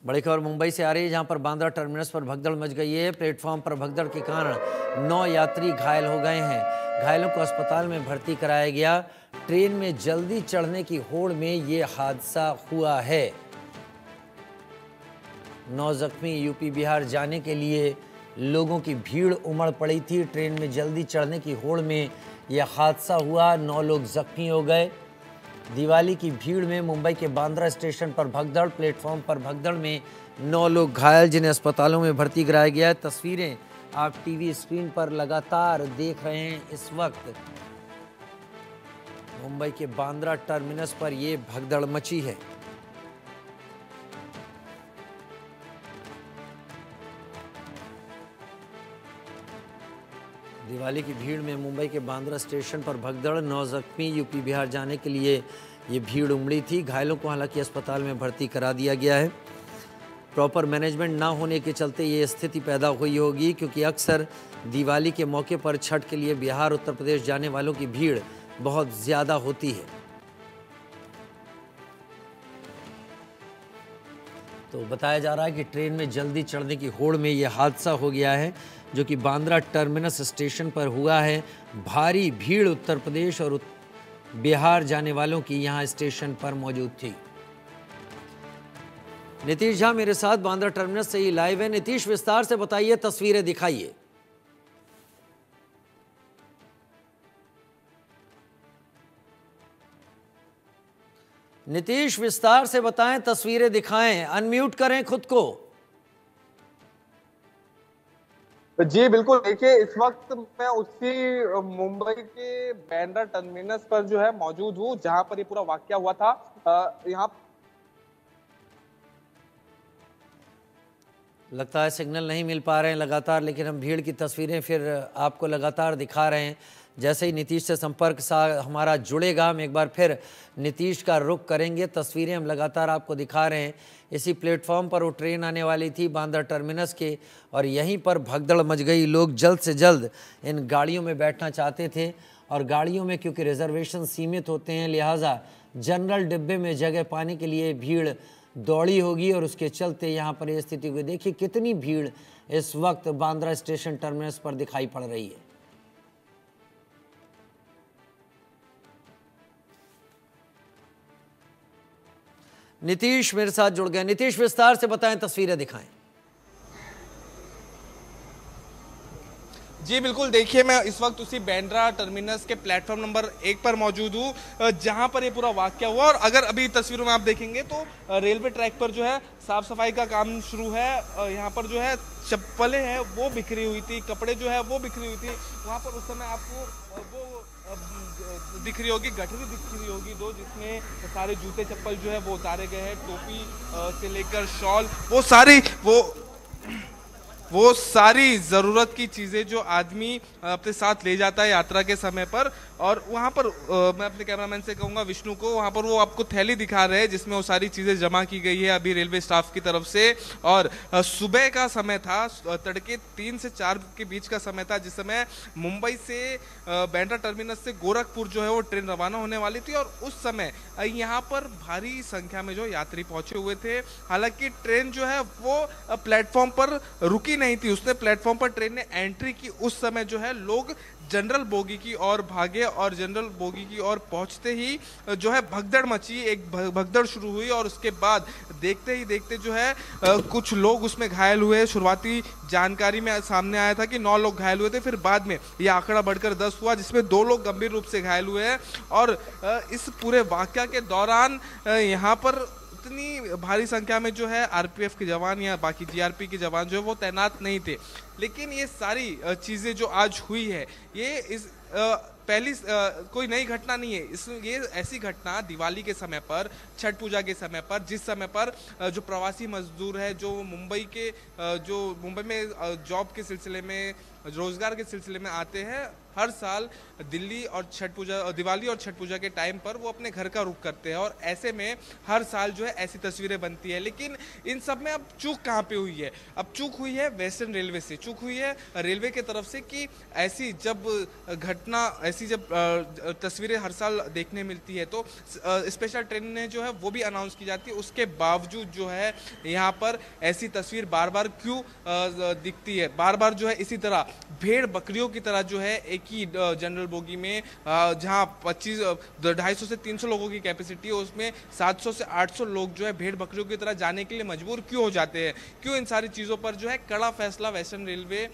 बड़ी खबर मुंबई से आ रही है, जहां पर बांद्रा टर्मिनस पर भगदड़ मच गई है। प्लेटफॉर्म पर भगदड़ के कारण 9 यात्री घायल हो गए हैं। घायलों को अस्पताल में भर्ती कराया गया। ट्रेन में जल्दी चढ़ने की होड़ में ये हादसा हुआ है। 9 जख्मी। यूपी बिहार जाने के लिए लोगों की भीड़ उमड़ पड़ी थी। ट्रेन में जल्दी चढ़ने की होड़ में यह हादसा हुआ। 9 लोग जख्मी हो गए। दिवाली की भीड़ में मुंबई के बांद्रा स्टेशन पर भगदड़। प्लेटफॉर्म पर भगदड़ में 9 लोग घायल, जिन्हें अस्पतालों में भर्ती कराया गया है। तस्वीरें आप टीवी स्क्रीन पर लगातार देख रहे हैं। इस वक्त मुंबई के बांद्रा टर्मिनस पर यह भगदड़ मची है। दिवाली की भीड़ में मुंबई के बांद्रा स्टेशन पर भगदड़। 9 जख्मी। यूपी बिहार जाने के लिए ये भीड़ उमड़ी थी। घायलों को हालांकि अस्पताल में भर्ती करा दिया गया है। प्रॉपर मैनेजमेंट ना होने के चलते ये स्थिति पैदा हुई होगी, क्योंकि अक्सर दिवाली के मौके पर छठ के लिए बिहार उत्तर प्रदेश जाने वालों की भीड़ बहुत ज़्यादा होती है। तो बताया जा रहा है कि ट्रेन में जल्दी चढ़ने की होड़ में यह हादसा हो गया है, जो कि बांद्रा टर्मिनस स्टेशन पर हुआ है। भारी भीड़ उत्तर प्रदेश और बिहार जाने वालों की यहां स्टेशन पर मौजूद थी। नीतीश झा मेरे साथ बांद्रा टर्मिनस से ही लाइव है। नीतीश, विस्तार से बताइए, तस्वीरें दिखाइए। नीतीश, विस्तार से बताएं, तस्वीरें दिखाएं, अनम्यूट करें खुद को। जी बिल्कुल, देखिए इस वक्त मैं उसी मुंबई के बांद्रा टर्मिनस पर जो है मौजूद हूँ, जहां पर ये पूरा वाकया हुआ था। यहाँ लगता है सिग्नल नहीं मिल पा रहे हैं लगातार, लेकिन हम भीड़ की तस्वीरें फिर आपको लगातार दिखा रहे हैं। जैसे ही नीतीश से संपर्क हमारा जुड़ेगा, हम एक बार फिर नीतीश का रुख करेंगे। तस्वीरें हम लगातार आपको दिखा रहे हैं। इसी प्लेटफॉर्म पर वो ट्रेन आने वाली थी बांद्रा टर्मिनस के, और यहीं पर भगदड़ मच गई। लोग जल्द से जल्द इन गाड़ियों में बैठना चाहते थे, और गाड़ियों में क्योंकि रिजर्वेशन सीमित होते हैं, लिहाजा जनरल डिब्बे में जगह पाने के लिए भीड़ दौड़ी होगी, और उसके चलते यहाँ पर ये स्थिति हुई। देखिए कितनी भीड़ इस वक्त बांद्रा स्टेशन टर्मिनस पर दिखाई पड़ रही है। नीतीश मेरे साथ जुड़ गए। नीतीश, विस्तार से बताएं, तस्वीरें दिखाएं। जी बिल्कुल, देखिए मैं इस वक्त उसी बांद्रा टर्मिनस के प्लेटफॉर्म नंबर 1 पर मौजूद हूँ, जहां पर ये पूरा वाकया हुआ। और अगर अभी तस्वीरों में आप देखेंगे तो रेलवे ट्रैक पर जो है साफ सफाई का काम शुरू है। यहाँ पर जो है चप्पलें हैं वो बिखरी हुई थी, कपड़े जो है वो बिखरी हुई थी। वहाँ पर उस समय आपको वो दिख रही होगी, गठरी दिख रही होगी दो, जिसमें सारे जूते चप्पल जो है वो उतारे गए हैं। टोपी से लेकर शॉल, वो सारी ज़रूरत की चीज़ें जो आदमी अपने साथ ले जाता है यात्रा के समय पर। और वहाँ पर मैं अपने कैमरामैन से कहूँगा विष्णु को, वहाँ पर वो आपको थैली दिखा रहे हैं जिसमें वो सारी चीज़ें जमा की गई है अभी रेलवे स्टाफ की तरफ से। और सुबह का समय था, तड़के 3 से 4 के बीच का समय था, जिस समय मुंबई से बांद्रा टर्मिनस से गोरखपुर जो है वो ट्रेन रवाना होने वाली थी। और उस समय यहाँ पर भारी संख्या में जो यात्री पहुँचे हुए थे। हालांकि ट्रेन जो है वो प्लेटफॉर्म पर रुकी नहीं थी, उसने प्लेटफॉर्म पर ट्रेन ने एंट्री की। उस समय जो है लोग जनरल बोगी की ओर भागे, और जनरल बोगी की ओर पहुंचते ही जो है भगदड़ मची, एक भगदड़ शुरू हुई। और उसके बाद देखते ही देखते जो है कुछ लोग उसमें घायल हुए। शुरुआती जानकारी में सामने आया था कि 9 लोग घायल हुए थे, फिर बाद में यह आंकड़ा बढ़कर 10 हुआ, जिसमें 2 लोग गंभीर रूप से घायल हुए हैं। और इस पूरे वाकया के दौरान यहाँ पर इतनी भारी संख्या में जो है आरपीएफ के जवान या बाकी जीआरपी के जवान जो है वो तैनात नहीं थे। लेकिन ये सारी चीज़ें जो आज हुई है, ये इस पहली कोई नई घटना नहीं है। ये ऐसी घटना दिवाली के समय पर, छठ पूजा के समय पर, जिस समय पर जो प्रवासी मजदूर है जो मुंबई में जॉब के सिलसिले में रोजगार के सिलसिले में आते हैं, हर साल दिल्ली और छठ पूजा, दिवाली और छठ पूजा के टाइम पर वो अपने घर का रुख करते हैं और ऐसे में हर साल जो है ऐसी तस्वीरें बनती है। लेकिन इन सब में अब चूक कहाँ पे हुई है? अब चूक हुई है वेस्टर्न रेलवे से, चूक हुई है रेलवे के तरफ से कि ऐसी जब घटना, ऐसी जब तस्वीरें हर साल देखने मिलती है तो स्पेशल ट्रेन जो है वो भी अनाउंस की जाती है, उसके बावजूद जो है यहाँ पर ऐसी तस्वीर बार बार क्यों दिखती है? बार बार जो है इसी तरह भेड़ बकरियों की तरह जो है एक ही जनरल बोगी में जहां 250 से 300 लोगों की कैपेसिटी है, उसमें 700 से 800 लोग जो है भेड़ बकरियों की तरह जाने के लिए मजबूर क्यों हो जाते हैं? क्यों इन सारी चीज़ों पर जो है कड़ा फैसला वेस्टर्न रेलवे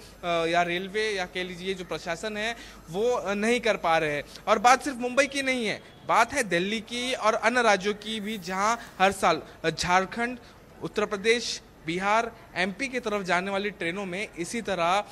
या कह लीजिए जो प्रशासन है वो नहीं कर पा रहे हैं? और बात सिर्फ मुंबई की नहीं है, बात है दिल्ली की और अन्य राज्यों की भी, जहां हर साल झारखंड, उत्तर प्रदेश, बिहार, एमपी की तरफ जाने वाली ट्रेनों में इसी तरह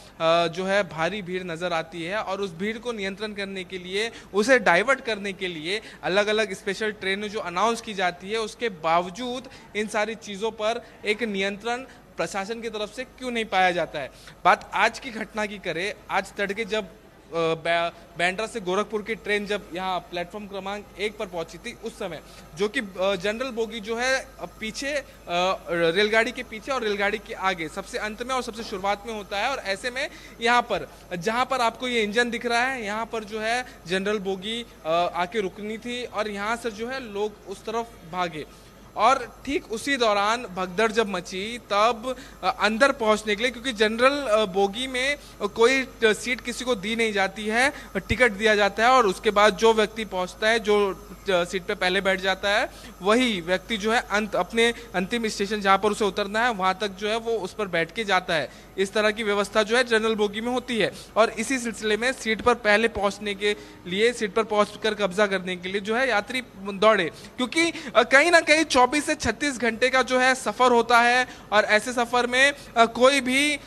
जो है भारी भीड़ नजर आती है और उस भीड़ को नियंत्रण करने के लिए, उसे डाइवर्ट करने के लिए अलग अलग स्पेशल ट्रेनें जो अनाउंस की जाती है, उसके बावजूद इन सारी चीज़ों पर एक नियंत्रण प्रशासन की तरफ से क्यों नहीं पाया जाता है? बात आज की घटना की करें, आज तड़के जब बैंड्रा से गोरखपुर की ट्रेन जब यहाँ प्लेटफॉर्म क्रमांक 1 पर पहुंची थी, उस समय जो कि जनरल बोगी जो है पीछे, रेलगाड़ी के पीछे और रेलगाड़ी के आगे सबसे अंत में और सबसे शुरुआत में होता है, और ऐसे में यहाँ पर जहाँ पर आपको ये इंजन दिख रहा है, यहाँ पर जो है जनरल बोगी आके रुकनी थी और यहाँ से जो है लोग उस तरफ भागे। और ठीक उसी दौरान भगदड़ जब मची तब अंदर पहुंचने के लिए, क्योंकि जनरल बोगी में कोई सीट किसी को दी नहीं जाती है, टिकट दिया जाता है और उसके बाद जो व्यक्ति पहुंचता है, जो सीट पे पहले बैठ जाता है, वही व्यक्ति जो है अपने अंतिम स्टेशन जहां पर उसे उतरना है वहां तक जो है वो उस पर बैठ के जाता है। इस तरह की व्यवस्था जो है जनरल बोगी में होती है और इसी सिलसिले में सीट पर पहले पहुंचने के लिए, सीट पर पहुंचकर कब्जा करने के लिए जो है यात्री दौड़े, क्योंकि कहीं ना कहीं 24 से 36 घंटे का जो है सफर होता है और ऐसे सफर में कोई भी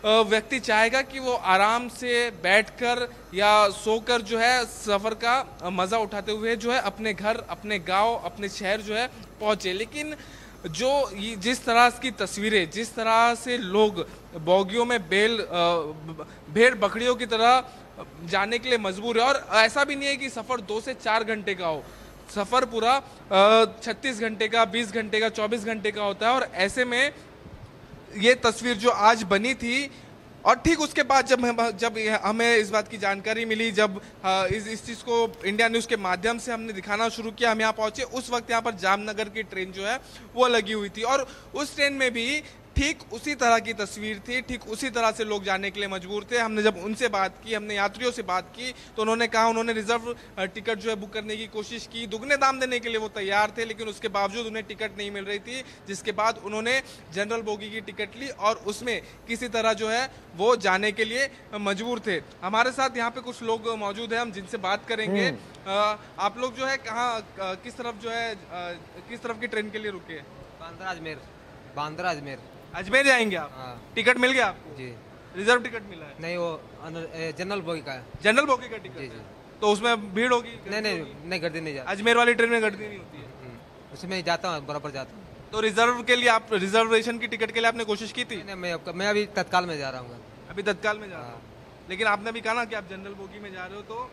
व्यक्ति चाहेगा कि वो आराम से बैठकर या सोकर जो है सफर का मजा उठाते हुए जो है अपने घर, अपने गांव, अपने शहर जो है पहुंचे। लेकिन जो जिस तरह की तस्वीरें, जिस तरह से लोग बोगियों में भेड़ बकरियों की तरह जाने के लिए मजबूर है, और ऐसा भी नहीं है कि सफर 2 से 4 घंटे का हो, सफर पूरा 36 घंटे का, 20 घंटे का, 24 घंटे का होता है। और ऐसे में ये तस्वीर जो आज बनी थी, और ठीक उसके बाद जब हमें इस बात की जानकारी मिली, जब इस चीज़ को इंडिया न्यूज़ के माध्यम से हमने दिखाना शुरू किया, हम यहाँ पहुंचे, उस वक्त यहाँ पर जामनगर की ट्रेन जो है वो लगी हुई थी और उस ट्रेन में भी ठीक उसी तरह की तस्वीर थी, ठीक उसी तरह से लोग जाने के लिए मजबूर थे। हमने जब उनसे बात की, हमने यात्रियों से बात की, तो उन्होंने कहा उन्होंने रिजर्व टिकट जो है बुक करने की कोशिश की, दुगने दाम देने के लिए वो तैयार थे, लेकिन उसके बावजूद उन्हें टिकट नहीं मिल रही थी, जिसके बाद उन्होंने जनरल बोगी की टिकट ली और उसमें किसी तरह जो है वो जाने के लिए मजबूर थे। हमारे साथ यहाँ पे कुछ लोग मौजूद हैं, हम जिनसे बात करेंगे। आप लोग जो है कहाँ, किस तरफ जो है, किस तरफ की ट्रेन के लिए रुके? बांद्रा अजमेर। अजमेर जाएंगे आप? हाँ। टिकट मिल गया आपको? जी। रिजर्व टिकट मिला है? नहीं, वो जनरल बोगी का है। जनरल बोगी का टिकट? जी, है? जी। तो उसमें भीड़ होगी? नहीं गर्दी नहीं जाती। अजमेर वाली ट्रेन में गर्दी नहीं होती है? उसमें जाता हूँ, बराबर जाता हूँ। तो रिजर्व के लिए, आप रिजर्वेशन की टिकट के लिए आपने कोशिश की थी? नहीं, मैं अभी तत्काल में जा रहा हूँ। अभी तत्काल में जा रहा हूँ। लेकिन आपने भी कहा ना कि आप जनरल बोगी में जा रहे हो, तो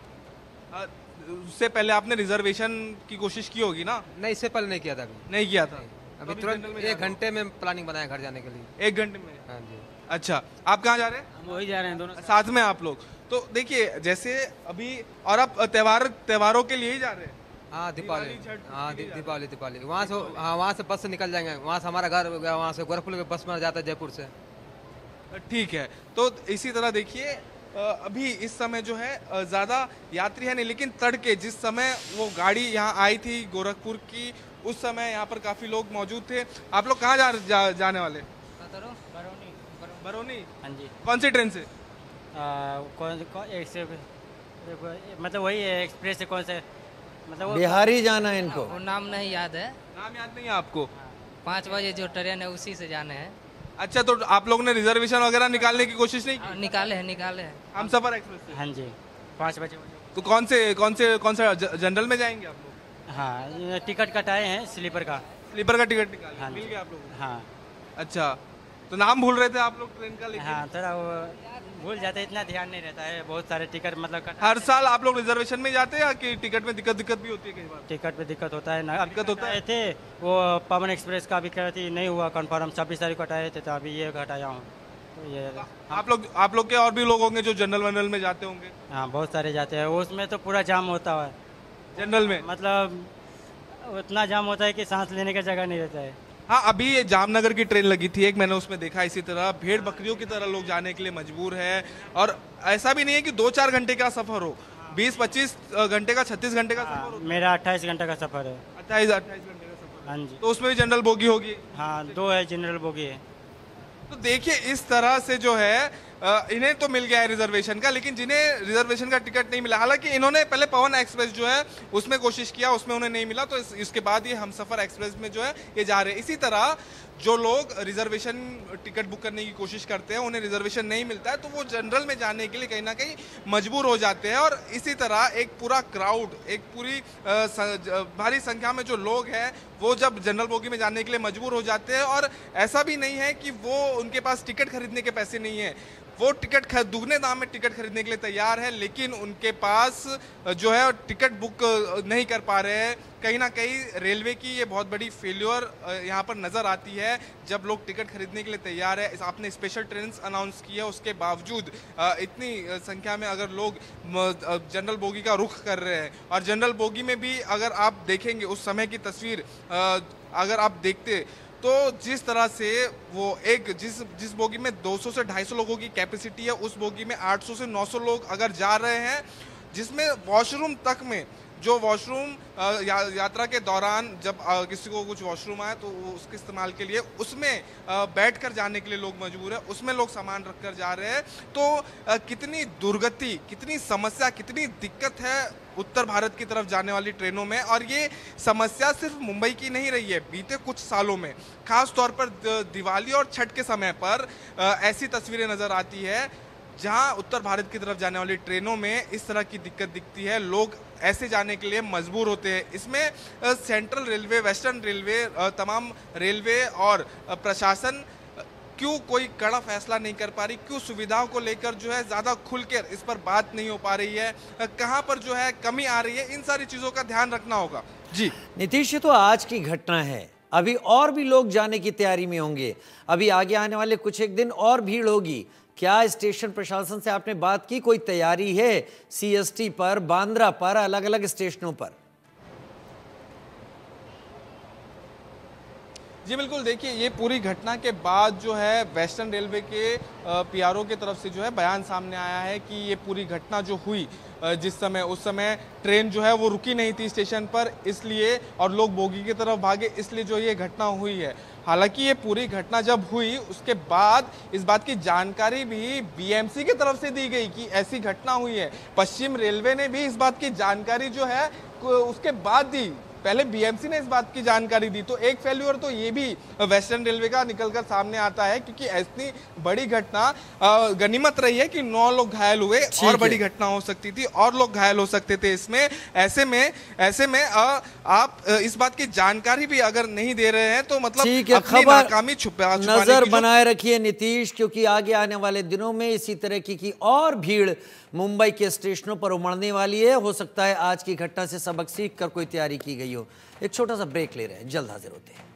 उससे पहले आपने रिजर्वेशन की कोशिश की होगी ना? नहीं, इससे पहले नहीं किया था। नहीं किया था? अभी तुरंत 1 घंटे में प्लानिंग बनाया घर जाने के लिए। 1 घंटे में? हाँ जी। अच्छा, आप कहाँ जा रहे हैं? हम वही जा रहे हैं, दोनों साथ में आप लोग। तो देखिए, जैसे अभी, और आप त्योहारों के लिए ही जा रहे हैं? हाँ, दीपावली। छठ हाँ, दीपावली वहाँ से, हाँ, वहाँ से बस से निकल जाएंगे। वहाँ से हमारा घर, वहाँ से गोरखपुर के बस में जाता है जयपुर से। ठीक है, तो इसी तरह देखिए, अभी इस समय जो है ज़्यादा यात्री है नहीं, लेकिन तड़के जिस समय वो गाड़ी यहाँ आई थी गोरखपुर की, उस समय यहाँ पर काफ़ी लोग मौजूद थे। आप लोग कहाँ जाने वाले? बरौनी। हाँ जी। कौन सी ट्रेन से? एक से मतलब वही है, एक्सप्रेस से, कौन से, मतलब बिहारी जाना है इनको। वो नाम नहीं याद है। नाम याद नहीं है आपको? 5 बजे जो ट्रेन है उसी से जाने हैं। अच्छा, तो आप लोगों ने रिजर्वेशन वगैरह निकालने की कोशिश नहीं की? निकाले हैं। हम सफर एक्सप्रेस से? हाँ जी, 5 बजे। तो कौन सा जनरल में जाएंगे आप लोग? हाँ, टिकट कटाए हैं स्लीपर का। स्लीपर का टिकट निकाले? हाँ, मिल गया आप लोगों को? हाँ। अच्छा, तो नाम भूल रहे थे आप लोग ट्रेन का, लेकिन हाँ थोड़ा वो भूल जाते, इतना ध्यान नहीं रहता है, बहुत सारे टिकट मतलब हर साल आप लोग रिजर्वेशन में जाते हैं या कि टिकट में दिक्कत भी होती है कई बार? टिकट पे दिक्कत होता है ना। दिक्कत होता है? थे वो पवन एक्सप्रेस का भी कह थी, नहीं हुआ कंफर्म, 26 तारीख को हटाए थे, तो अभी ये हटाया हूँ। तो ये आप लोग के और भी लोग होंगे जो जनरल वनरल में जाते होंगे? हाँ बहुत सारे जाते हैं, उसमें तो पूरा जाम होता है जनरल में मतलब उतना जाम होता है कि सांस लेने का जगह नहीं रहता है। हाँ, अभी ये जामनगर की ट्रेन लगी थी एक, मैंने उसमें देखा इसी तरह भेड़ बकरियों की तरह लोग जाने के लिए मजबूर है। और ऐसा भी नहीं है कि 2-4 घंटे का सफर हो, 20-25 घंटे का, 36 घंटे का सफर हो। मेरा 28 घंटे का सफर है। 28 घंटे का सफर। हाँ जी। तो उसमें भी जनरल बोगी होगी? हाँ 2 है, जनरल बोगी है। तो देखिए इस तरह से जो है इन्हें तो मिल गया है रिजर्वेशन का, लेकिन जिन्हें रिजर्वेशन का टिकट नहीं मिला, हालांकि इन्होंने पहले पवन एक्सप्रेस जो है उसमें कोशिश किया, उसमें उन्हें नहीं मिला, तो इसके बाद ये हमसफर एक्सप्रेस में जो है ये जा रहे हैं। इसी तरह जो लोग रिजर्वेशन टिकट बुक करने की कोशिश करते हैं उन्हें रिजर्वेशन नहीं मिलता है, तो वो जनरल में जाने के लिए कहीं ना कहीं मजबूर हो जाते हैं। और इसी तरह एक पूरा क्राउड, एक पूरी भारी संख्या में जो लोग हैं वो जब जनरल बोगी में जाने के लिए मजबूर हो जाते हैं, और ऐसा भी नहीं है कि वो उनके पास टिकट खरीदने के पैसे नहीं है, वो टिकट दुगने दाम में टिकट खरीदने के लिए तैयार है, लेकिन उनके पास जो है टिकट बुक नहीं कर पा रहे हैं। कहीं ना कहीं रेलवे की ये बहुत बड़ी फेल्योर यहाँ पर नज़र आती है। जब लोग टिकट खरीदने के लिए तैयार है, आपने स्पेशल ट्रेन अनाउंस की है, उसके बावजूद इतनी संख्या में अगर लोग जनरल बोगी का रुख कर रहे हैं, और जनरल बोगी में भी अगर आप देखेंगे उस समय की तस्वीर अगर आप देखते तो जिस तरह से वो एक जिस बोगी में 200 से 250 लोगों की कैपेसिटी है, उस बोगी में 800 से 900 लोग अगर जा रहे हैं, जिसमें वॉशरूम तक में जो वॉशरूम यात्रा के दौरान जब किसी को कुछ वॉशरूम आए तो उसके इस्तेमाल के लिए उसमें बैठकर जाने के लिए लोग मजबूर है, उसमें लोग सामान रखकर जा रहे हैं। तो कितनी दुर्गति, कितनी समस्या, कितनी दिक्कत है उत्तर भारत की तरफ जाने वाली ट्रेनों में। और ये समस्या सिर्फ मुंबई की नहीं रही है, बीते कुछ सालों में खास तौर पर दिवाली और छठ के समय पर ऐसी तस्वीरें नजर आती है जहां उत्तर भारत की तरफ जाने वाली ट्रेनों में इस तरह की दिक्कत दिखती है, लोग ऐसे जाने के लिए मजबूर होते हैं। इसमें सेंट्रल रेलवे, वेस्टर्न रेलवे, तमाम रेलवे और प्रशासन क्यों कोई कड़ा फैसला नहीं कर पा रही, क्यों सुविधाओं को लेकर जो है ज़्यादा खुलकर इस पर बात नहीं हो पा रही है, कहाँ पर जो है कमी आ रही है, इन सारी चीज़ों का ध्यान रखना होगा। जी नीतीश, ये तो आज की घटना है, अभी और भी लोग जाने की तैयारी में होंगे, अभी आगे आने वाले कुछ एक दिन और भीड़ होगी। क्या स्टेशन प्रशासन से आपने बात की, कोई तैयारी है सीएसटी पर, बांद्रा पर, अलग अलग स्टेशनों पर? जी बिल्कुल, देखिए ये पूरी घटना के बाद जो है वेस्टर्न रेलवे के पीआरओ की तरफ से जो है बयान सामने आया है कि ये पूरी घटना जो हुई जिस समय, उस समय ट्रेन जो है वो रुकी नहीं थी स्टेशन पर, इसलिए और लोग बोगी की तरफ भागे, इसलिए जो ये घटना हुई है। हालांकि ये पूरी घटना जब हुई उसके बाद इस बात की जानकारी भी बीएमसी की तरफ से दी गई कि ऐसी घटना हुई है। पश्चिम रेलवे ने भी इस बात की जानकारी जो है उसके बाद दी, पहले बीएमसी ने इस बात की जानकारी दी। तो एक फेल्यूर तो ये भी वेस्टर्न रेलवे का निकलकर सामने आता है, क्योंकि ऐसी बड़ी घटना गनीमत रही है कि 9 लोग घायल हुए, और बड़ी घटना हो सकती थी और लोग घायल हो सकते थे इसमें। ऐसे में आप इस बात की जानकारी भी अगर नहीं दे रहे हैं तो मतलब अपनी नाकामी छुपाने की नजर बनाए रखिए नीतीश, क्योंकि आगे आने वाले दिनों में इसी तरह की और भीड़ मुंबई के स्टेशनों पर उमड़ने वाली है। हो सकता है आज की घटना से सबक सीख कर कोई तैयारी की गई हो। एक छोटा सा ब्रेक ले रहे हैं, जल्द हाजिर होते हैं।